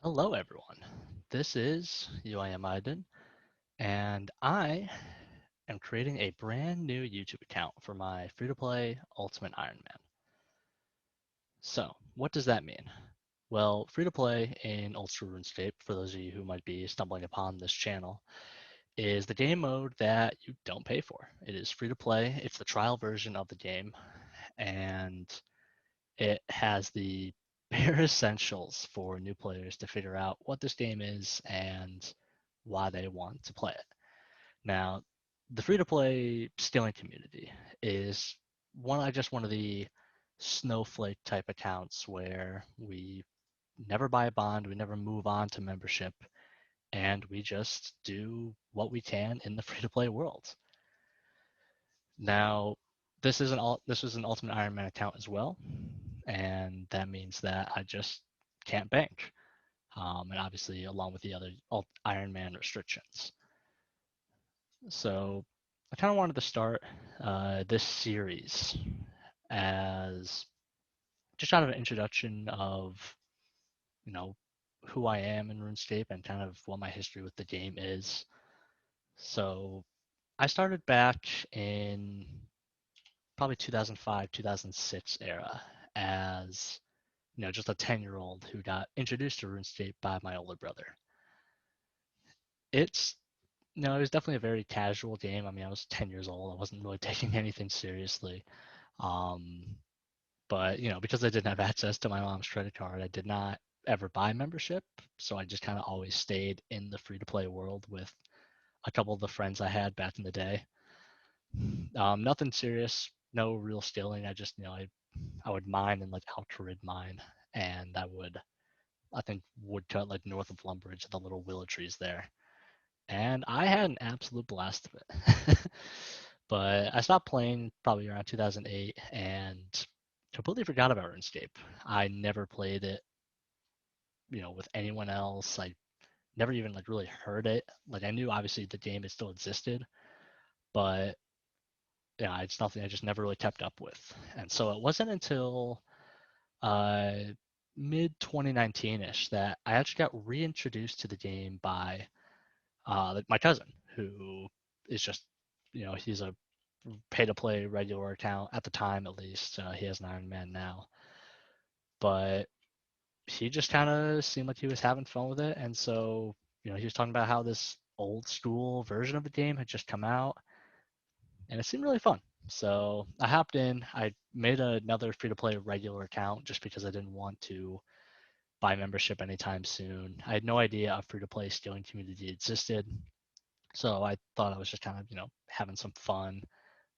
Hello, everyone. This is UIM Iden, and I am creating a brand new YouTube account for my free-to-play Ultimate Iron Man. So, what does that mean? Well, free-to-play in Ultra RuneScape, for those of you who might be stumbling upon this channel, is the game mode that you don't pay for. It is free-to-play. It's the trial version of the game, and it has the bare essentials for new players to figure out what this game is and why they want to play it. Now, the free to play stealing community is one of the snowflake type accounts where we never buy a bond, we never move on to membership, and we just do what we can in the free to play world. Now, this is an Ultimate Iron Man account as well, and that means that I just can't bank, and obviously along with the other Iron Man restrictions. So I kind of wanted to start this series as just kind of an introduction of you know who I am in RuneScape and kind of what my history with the game is. So I started back in probably 2005, 2006 era as just a 10-year-old who got introduced to RuneScape by my older brother. It's No, it was definitely a very casual game. I mean, I was 10 years old. I wasn't really taking anything seriously. Um, but because I didn't have access to my mom's credit card, I did not ever buy membership. So I just kind of always stayed in the free-to-play world with a couple of the friends I had back in the day. Nothing serious, no real stealing. I just, I would mine and like out-rid mine, and I think, woodcut like north of Lumbridge, the little willow trees there. And I had an absolute blast of it. But I stopped playing probably around 2008 and completely forgot about RuneScape. I never played it, with anyone else. I never even like really heard it. Like I knew obviously the game it still existed, but yeah, it's nothing I just never really kept up with. And so it wasn't until uh, mid 2019ish that I actually got reintroduced to the game by my cousin, who is just, he's a pay to play regular account at the time, at least. He has an Iron Man now, but he just kind of seemed like he was having fun with it. And so, he was talking about how this old school version of the game had just come out, and it seemed really fun. So I hopped in. I made another free to play regular account just because I didn't want to buy membership anytime soon. I had no idea a free to play stealing community existed. So I thought I was just kind of, having some fun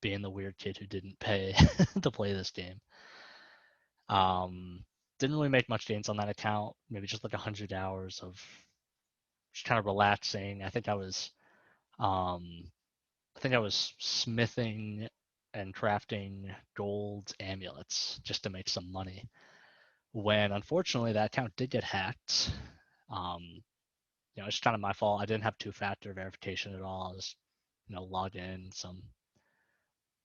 being the weird kid who didn't pay to play this game. Um, didn't really make much gains on that account. Maybe just like 100 hours of just kind of relaxing. Um, I think I was smithing and crafting gold amulets just to make some money. When unfortunately that account did get hacked. Um, it's kind of my fault. I didn't have two-factor verification at all. I was, logged in some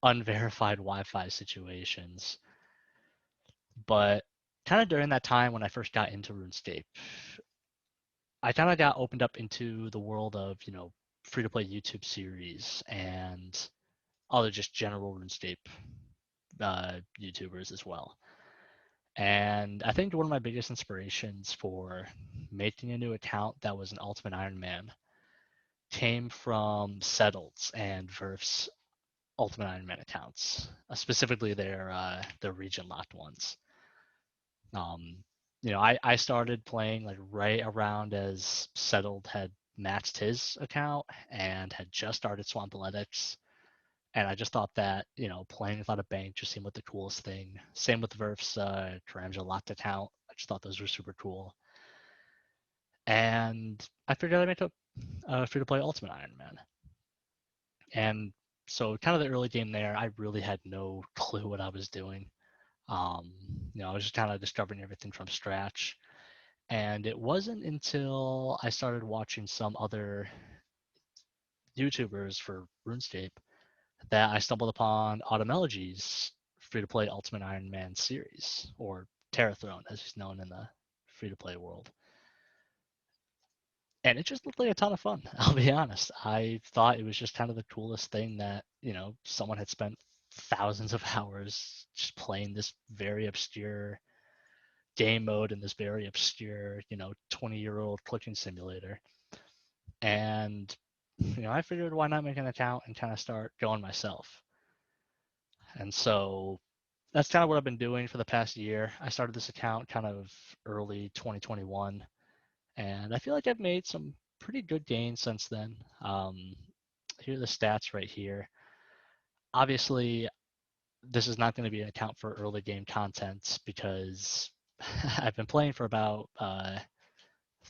unverified Wi-Fi situations. But kind of during that time when I first got into RuneScape, I kind of got opened up into the world of, free to play YouTube series and other just general RuneScape YouTubers as well. And I think one of my biggest inspirations for making a new account that was an Ultimate Iron Man came from Settled's and Verf's Ultimate Iron Man accounts, specifically their region locked ones. Um, I started playing like right around as Settled had maxed his account and had just started Swampoletics. And I just thought that, playing without a bank just seemed like the coolest thing. Same with Verf's Taranja locked account. I just thought those were super cool. And I figured I'd make a free to play Ultimate Iron Man. And so, kind of the early game there, I really had no clue what I was doing. Um, I was just kind of discovering everything from scratch. And it wasn't until I started watching some other YouTubers for RuneScape that I stumbled upon Automology's free-to-play Ultimate Iron Man series, or Terra Throne, as he's known in the free-to-play world. And it just looked like a ton of fun. I'll be honest. I thought it was just kind of the coolest thing that, someone had spent thousands of hours just playing this very obscure game mode in this very obscure, 20-year-old clicking simulator. And, I figured why not make an account and kind of start going myself. And so that's kind of what I've been doing for the past year. I started this account kind of early 2021, and I feel like I've made some pretty good gains since then. Here are the stats right here. Obviously, this is not going to be an account for early game content because I've been playing for about,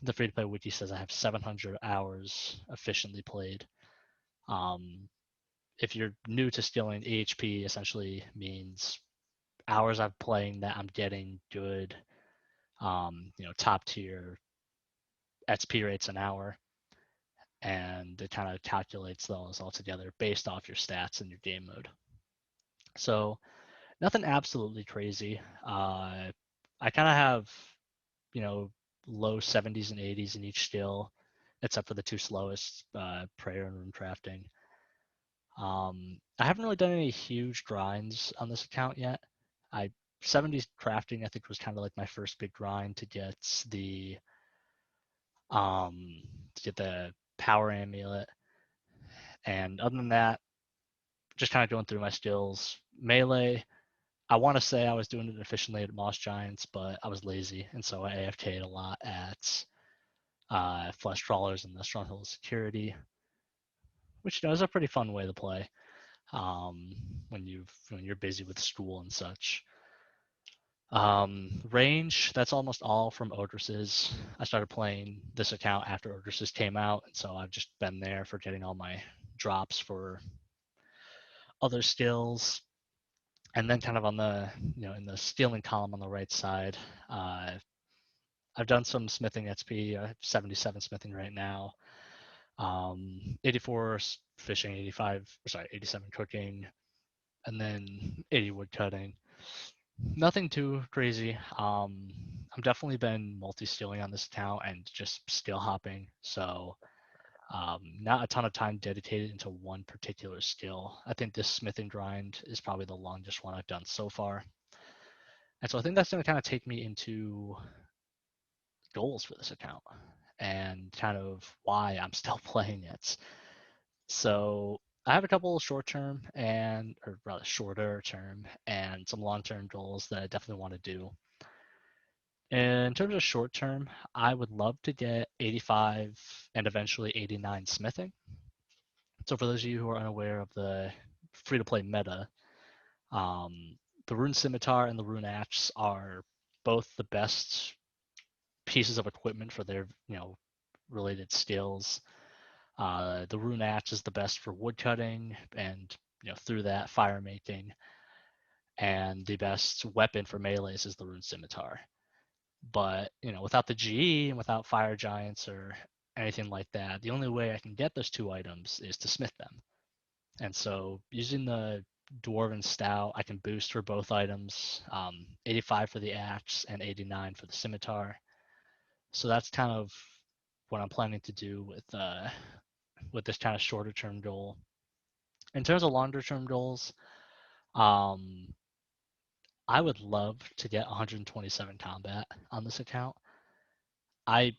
the free to play wiki says I have 700 hours efficiently played. Um, if you're new to skilling, EHP essentially means hours I'm playing that I'm getting good, top tier XP rates an hour, and it kind of calculates those all together based off your stats and your game mode. So nothing absolutely crazy. I kind of have, you know, low 70s and 80s in each skill, except for the two slowest, prayer and rune crafting. I haven't really done any huge grinds on this account yet. I 70s crafting I think was kind of like my first big grind um to get the power amulet. And other than that, just kind of going through my skills. Melee, I want to say I was doing it efficiently at Moss Giants, but I was lazy, and so I AFK'd a lot at Flesh Trawlers and the Stronghold Security, which is a pretty fun way to play when you're busy with school and such. Range, that's almost all from Odris's. I started playing this account after Odris's came out, and so I've just been there for getting all my drops for other skills. And then kind of on the, in the stealing column on the right side, uh, I've done some smithing XP. I have 77 smithing right now. 84 fishing, 87 cooking, and then 80 wood cutting. Nothing too crazy. I'm definitely been multi-stealing on this account and just skill hopping. So not a ton of time dedicated into one particular skill. I think this smithing grind is probably the longest one I've done so far. And so I think that's going to kind of take me into goals for this account and kind of why I'm still playing it. So I have a couple short term or rather shorter term and some long term goals that I definitely want to do. In terms of short term, I would love to get 85 and eventually 89 smithing. So for those of you who are unaware of the free to play meta, um, the rune scimitar and the rune axe are both the best pieces of equipment for their related skills. The rune axe is the best for wood cutting and through that fire making, and the best weapon for melees is the rune scimitar. But without the GE and without fire giants or anything like that, the only way I can get those two items is to smith them. And so using the dwarven stout, I can boost for both items, 85 for the axe and 89 for the scimitar. So that's kind of what I'm planning to do with this kind of shorter term goal. In terms of longer term goals, um, I would love to get 127 combat on this account. I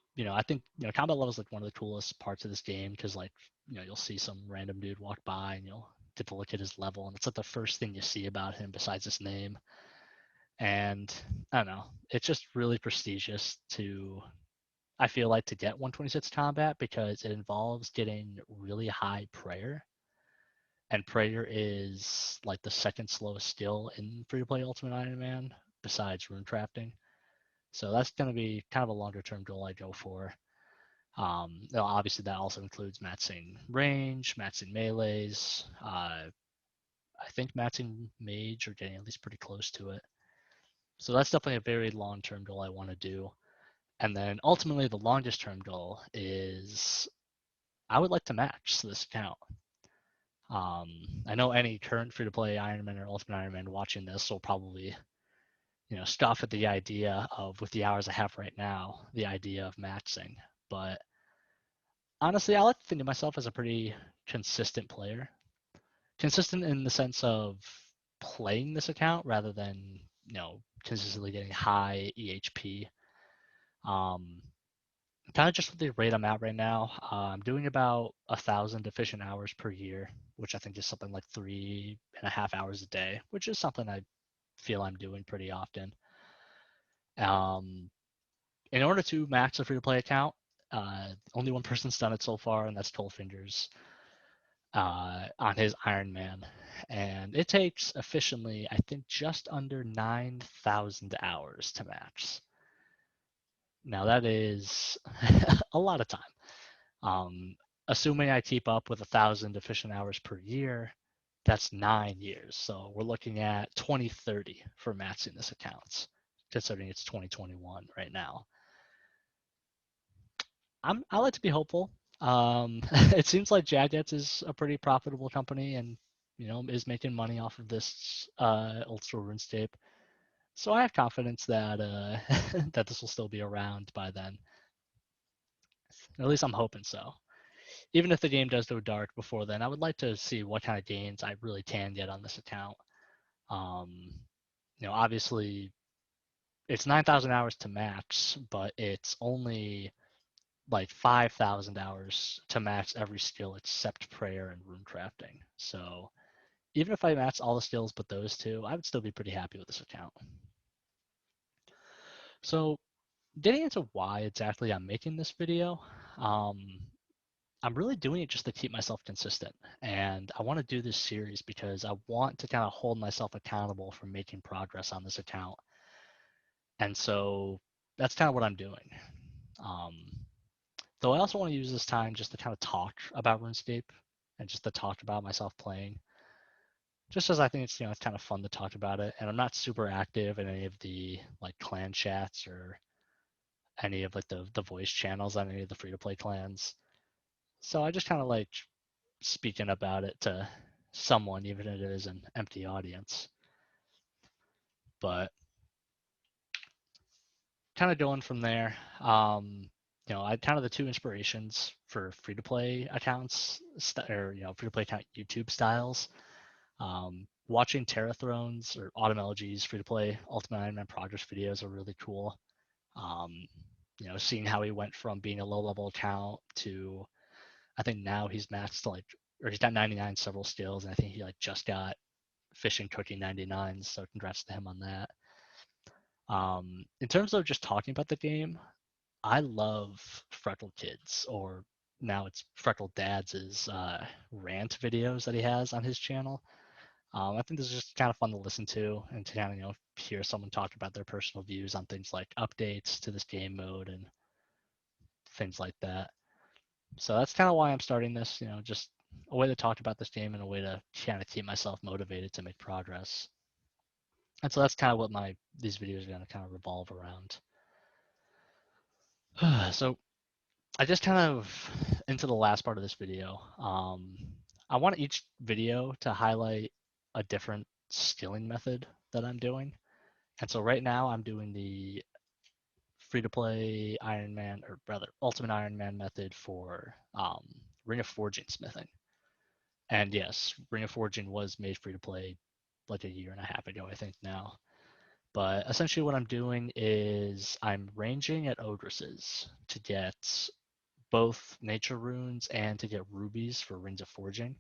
think combat level is like one of the coolest parts of this game because like you'll see some random dude walk by and you'll get to look at his level and it's like the first thing you see about him besides his name. And I don't know, it's just really prestigious I feel like to get 126 combat because it involves getting really high prayer, and prayer is like the second slowest skill in free to play Ultimate Iron Man besides rune crafting. So that's going to be kind of a longer term goal I go for. Obviously, that also includes matching range, matching melees. I think matching mage or getting at least pretty close to it. So that's definitely a very long term goal I want to do. And then ultimately, the longest term goal is I would like to match this account. I know any current free to play Ironman or Ultimate Ironman watching this will probably, scoff at the idea of, with the hours I have right now, the idea of matching. But honestly, I like to think of myself as a pretty consistent player. Consistent in the sense of playing this account rather than, consistently getting high EHP. Um, Kind of just with the rate I'm at right now, I'm doing about 1,000 efficient hours per year, which I think is something like 3.5 hours a day, which is something I feel I'm doing pretty often. Um, in order to max a free-to-play account, only one person's done it so far, and that's Tollfingers on his Iron Man. And it takes efficiently, I think, just under 9,000 hours to max. Now, that is a lot of time. Um, Assuming I keep up with 1,000 efficient hours per year, that's 9 years. So we're looking at 2030 for maxing this account, considering it's 2021 right now. I like to be hopeful. It seems like Jagex is a pretty profitable company and is making money off of this Ultra RuneScape. So I have confidence that that this will still be around by then. Or at least I'm hoping so. Even if the game does go dark before then, I would like to see what kind of gains I really can get on this account. Um, Obviously it's 9,000 hours to max, but it's only like 5,000 hours to max every skill except prayer and rune crafting. So even if I max all the skills but those two, I would still be pretty happy with this account. So getting into why exactly I'm making this video, um, I'm really doing it just to keep myself consistent. And I want to do this series because I want to kind of hold myself accountable for making progress on this account. And so that's kind of what I'm doing. Um, though I also want to use this time just to kind of talk about RuneScape and just to talk about myself playing. Just as I think it's kind of fun to talk about it. And I'm not super active in any of the like clan chats or any of like the voice channels on any of the free to play clans. So I just kind of like speaking about it to someone, even if it is an empty audience. But kind of going from there, I kind of the two inspirations for free to play accounts or free to play account YouTube styles. Watching Terra Thrones or Autumn Elegies free to play Ultimate Iron Man progress videos are really cool. Um, seeing how he went from being a low level account to I think now he's maxed like or he's got 99 several skills, and I think he like just got fishing cooking 99. So congrats to him on that. In terms of just talking about the game, I love Freckled Kids, or now it's Freckled Dad's rant videos that he has on his channel. I think this is just kind of fun to listen to and to kind of hear someone talk about their personal views on things like updates to this game mode and things like that. So that's kind of why I'm starting this. Just a way to talk about this game and a way to kind of keep myself motivated to make progress. And so that's kind of what these videos are going to kind of revolve around. So I just kind of into the last part of this video. I want each video to highlight a different skilling method that I'm doing. And so right now I'm doing the free to play Iron Man, or rather Ultimate Iron Man method for Ring of Forging smithing. And yes, Ring of Forging was made free to play like a year and a half ago, I think now. But essentially what I'm doing is I'm ranging at Ogresses to get both nature runes and to get rubies for Rings of Forging.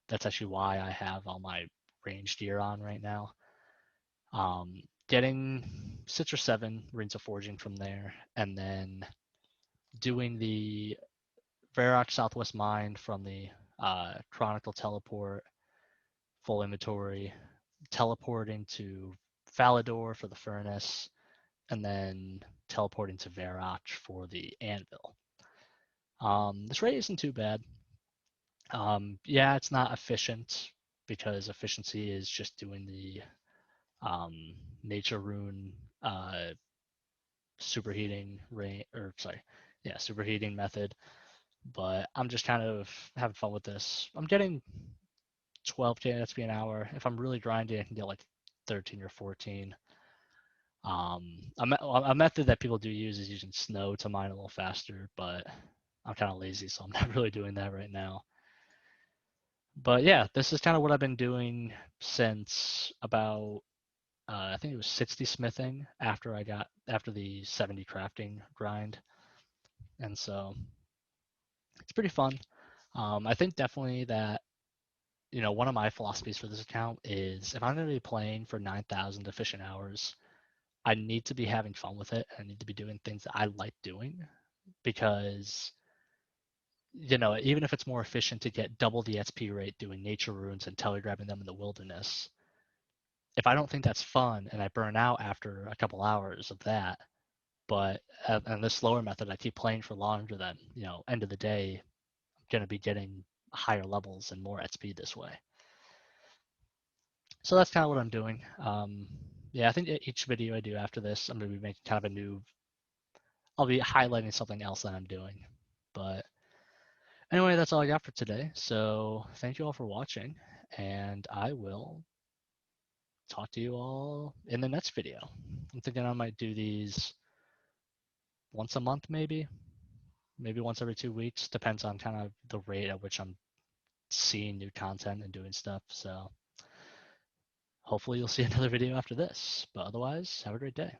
That's actually why I have all my ranged gear on right now. Getting 6 or 7 Rings of Forging from there, and then doing the Varrock Southwest Mine from the Chronicle Teleport, full inventory, teleporting to Falador for the Furnace, and then teleporting to Varrock for the Anvil. This rate isn't too bad. Yeah, it's not efficient because efficiency is just doing the nature rune superheating rate, or sorry, yeah, superheating method. But I'm just kind of having fun with this. I'm getting 12k XP an hour. If I'm really grinding, I can get like 13 or 14. A method that people do use is using snow to mine a little faster, but I'm kind of lazy, so I'm not really doing that right now. But yeah, this is kind of what I've been doing since about I think it was 60 smithing after the 70 crafting grind, and so it's pretty fun. I think definitely that one of my philosophies for this account is if I'm going to be playing for 9,000 efficient hours, I need to be having fun with it. I need to be doing things that I like doing because even if it's more efficient to get double the XP rate doing nature runes and telegrabbing them in the wilderness, if I don't think that's fun and I burn out after a couple hours of that, but and this slower method I keep playing for longer, than end of the day I'm going to be getting higher levels and more XP this way. So that's kind of what I'm doing. Yeah, I think each video I do after this, I'm going to be making kind of a new. I'll be highlighting something else that I'm doing. But anyway, that's all I got for today. So thank you all for watching, and I will talk to you all in the next video. I'm thinking I might do these once a month, maybe once every 2 weeks. Depends on kind of the rate at which I'm seeing new content and doing stuff. So hopefully you'll see another video after this. But otherwise, have a great day.